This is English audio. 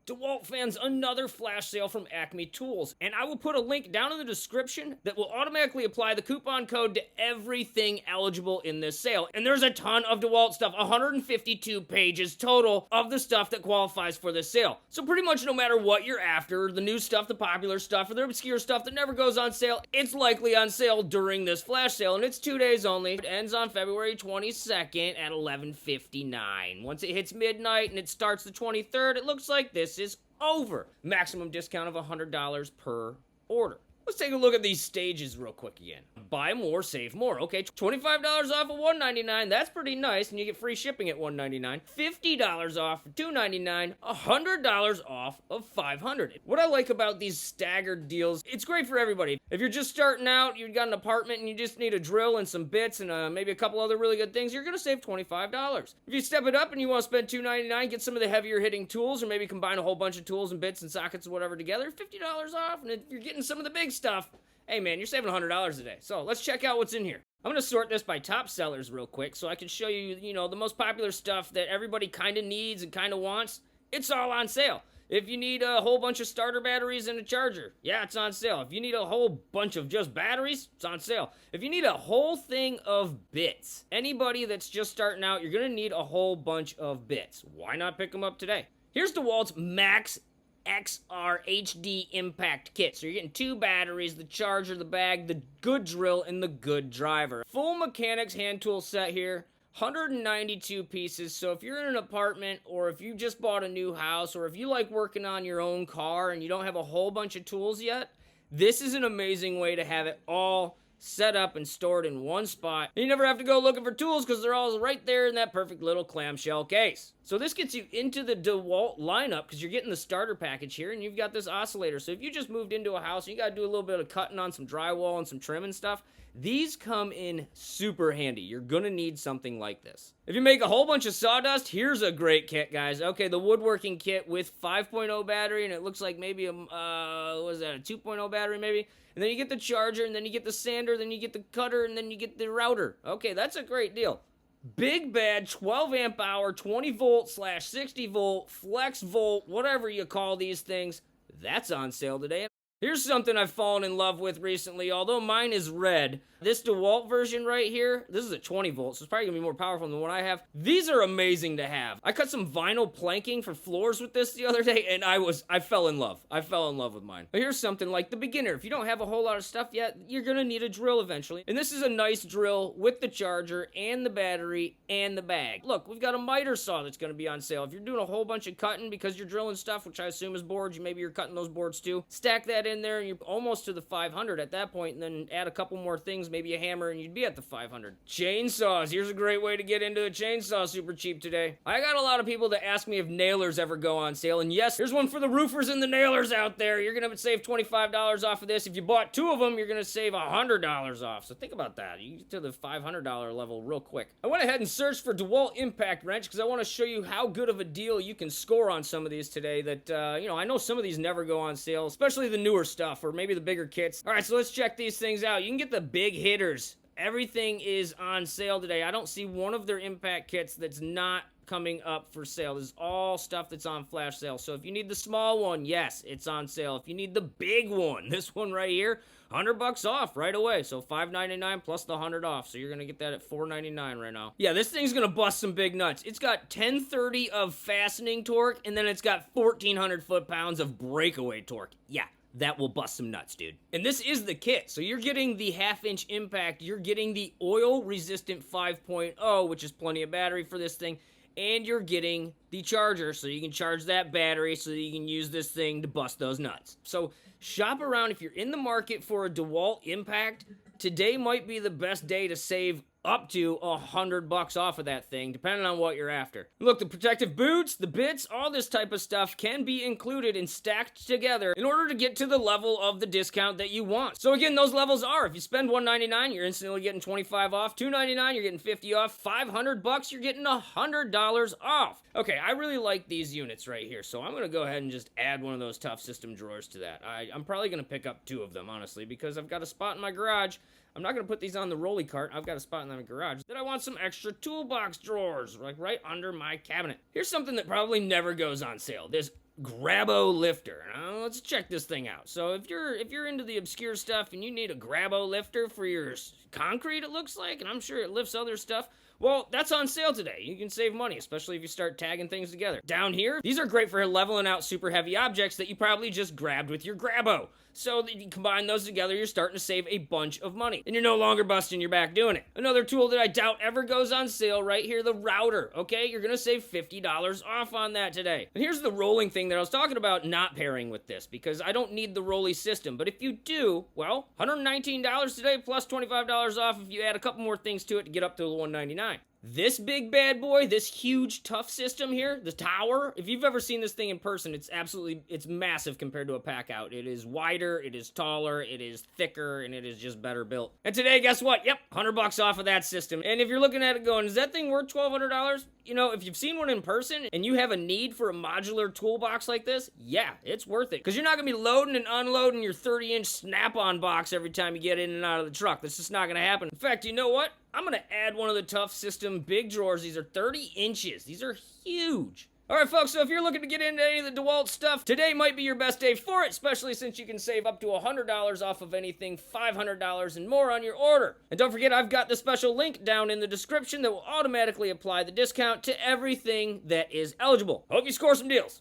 DeWalt fans, another flash sale from Acme Tools, and I will put a link down in the description that will automatically apply the coupon code to everything eligible in this sale. And there's a ton of DeWalt stuff, 152 pages total of the stuff that qualifies for this sale. So pretty much no matter what you're after, the new stuff, the popular stuff, or the obscure stuff that never goes on sale, it's likely on sale during this flash sale, and it's 2 days only. It ends on February 22nd at 11:59. Once it hits midnight and it starts the 23rd, it looks like this is over. Maximum discount of $100 per order. Let's take a look at these stages real quick again. Buy more, save more. Okay, $25 off of $199. That's pretty nice, and you get free shipping at $199. $50 off for $299. $100 off of $500. What I like about these staggered deals, it's great for everybody. If you're just starting out, you've got an apartment, and you just need a drill and some bits and maybe a couple other really good things, you're going to save $25. If you step it up and you want to spend $299, get some of the heavier hitting tools, or maybe combine a whole bunch of tools and bits and sockets and whatever together, $50 off. And if you're getting some of the big stuff, hey man, you're saving $100 a day. So let's check out what's in here. I'm going to sort this by top sellers real quick so I can show you, the most popular stuff that everybody kind of needs and kind of wants. It's all on sale. If you need a whole bunch of starter batteries and a charger, yeah, it's on sale. If you need a whole bunch of just batteries, it's on sale. If you need a whole thing of bits, anybody that's just starting out, you're going to need a whole bunch of bits. Why not pick them up today? Here's DeWalt's Max XR HD Impact Kit. So you're getting 2 batteries, the charger, the bag, the good drill, and the good driver. Full mechanics hand tool set here. 192 pieces, so if you're in an apartment, or if you just bought a new house, or if you like working on your own car and you don't have a whole bunch of tools yet, this is an amazing way to have it all set up and stored in one spot. You never have to go looking for tools because they're all right there in that perfect little clamshell case. So this gets you into the DeWalt lineup because you're getting the starter package here, and you've got this oscillator. So if you just moved into a house and you got to do a little bit of cutting on some drywall and some trim and stuff, these come in super handy. You're gonna need something like this. If you make a whole bunch of sawdust, here's a great kit, guys. Okay, the woodworking kit with 5.0 battery, and it looks like maybe a 2.0 battery maybe. And then you get the charger, and then you get the sander, then you get the cutter, and then you get the router. Okay, that's a great deal. Big bad 12 amp hour, 20 volt / 60 volt, flex volt, whatever you call these things, that's on sale today. Here's something I've fallen in love with recently, although mine is red. This DeWalt version right here, this is a 20 volts, so it's probably gonna be more powerful than the one I have. These are amazing to have. I cut some vinyl planking for floors with this the other day, and I fell in love. I fell in love with mine. But here's something like the beginner. If you don't have a whole lot of stuff yet, you're gonna need a drill eventually. And this is a nice drill with the charger and the battery and the bag. Look, we've got a miter saw that's gonna be on sale. If you're doing a whole bunch of cutting because you're drilling stuff, which I assume is boards, maybe you're cutting those boards too, stack that in there and you're almost to the 500 at that point, and then add a couple more things, maybe a hammer, and you'd be at the 500. Chainsaws. Here's a great way to get into a chainsaw super cheap today. I got a lot of people that ask me if nailers ever go on sale, and yes, here's one for the roofers and the nailers out there. You're gonna save $25 off of this. If you bought 2 of them, you're gonna save $100 off. So think about that. You get to the $500 level real quick. I went ahead and searched for DeWalt Impact Wrench because I want to show you how good of a deal you can score on some of these today that, I know some of these never go on sale, especially the newer stuff or maybe the bigger kits. All right, so let's check these things out. You can get the big hitters. Everything is on sale today. I don't see one of their impact kits that's not coming up for sale. This is all stuff that's on flash sale. So if you need the small one, yes, it's on sale. If you need the big one, this one right here, $100 off right away. So $5.99 plus the $100 off. So you're gonna get that at $4.99 right now. Yeah, this thing's gonna bust some big nuts. It's got 1030 of fastening torque, and then it's got 1400 foot-pounds of breakaway torque. Yeah, that will bust some nuts, dude. And this is the kit. So you're getting the 1/2-inch impact. You're getting the oil-resistant 5.0, which is plenty of battery for this thing. And you're getting the charger, so you can charge that battery so that you can use this thing to bust those nuts. So shop around. If you're in the market for a DeWalt Impact, today might be the best day to save up to $100 off of that thing, depending on what you're after. Look, the protective boots, the bits, all this type of stuff can be included and stacked together in order to get to the level of the discount that you want. So again, those levels are, if you spend $199, you're instantly getting 25 off. $299, you're getting 50 off. $500, you're getting $100 off. Okay, I really like these units right here, so I'm gonna go ahead and just add one of those ToughSystem drawers to that. I'm probably gonna pick up 2 of them, honestly, because I've got a spot in my garage. I'm not going to put these on the rolly cart. I've got a spot in my garage that I want some extra toolbox drawers, like right under my cabinet. Here's something that probably never goes on sale. This Grabo lifter. Now, let's check this thing out. So if you're into the obscure stuff and you need a Grabo lifter for your concrete, it looks like, and I'm sure it lifts other stuff, well, that's on sale today. You can save money, especially if you start tagging things together. Down here, these are great for leveling out super heavy objects that you probably just grabbed with your Grabo. So that you combine those together, you're starting to save a bunch of money. And you're no longer busting your back doing it. Another tool that I doubt ever goes on sale right here, the router, okay? You're gonna save $50 off on that today. And here's the rolling thing that I was talking about not pairing with this, because I don't need the rolly system. But if you do, well, $119 today plus $25 off if you add a couple more things to it to get up to the $199. This big bad boy, this huge ToughSystem here, the tower, if you've ever seen this thing in person, it's massive compared to a pack out. It is wider, it is taller, it is thicker, and it is just better built. And today, guess what? Yep, $100 off of that system. And if you're looking at it going, is that thing worth $1,200? You know, if you've seen one in person and you have a need for a modular toolbox like this, yeah, it's worth it. Because you're not going to be loading and unloading your 30-inch snap-on box every time you get in and out of the truck. That's just not going to happen. In fact, you know what? I'm going to add one of the ToughSystem big drawers. These are 30 inches. These are huge. All right, folks, so if you're looking to get into any of the DeWalt stuff, today might be your best day for it, especially since you can save up to $100 off of anything $500 and more on your order. And don't forget, I've got the special link down in the description that will automatically apply the discount to everything that is eligible. Hope you score some deals.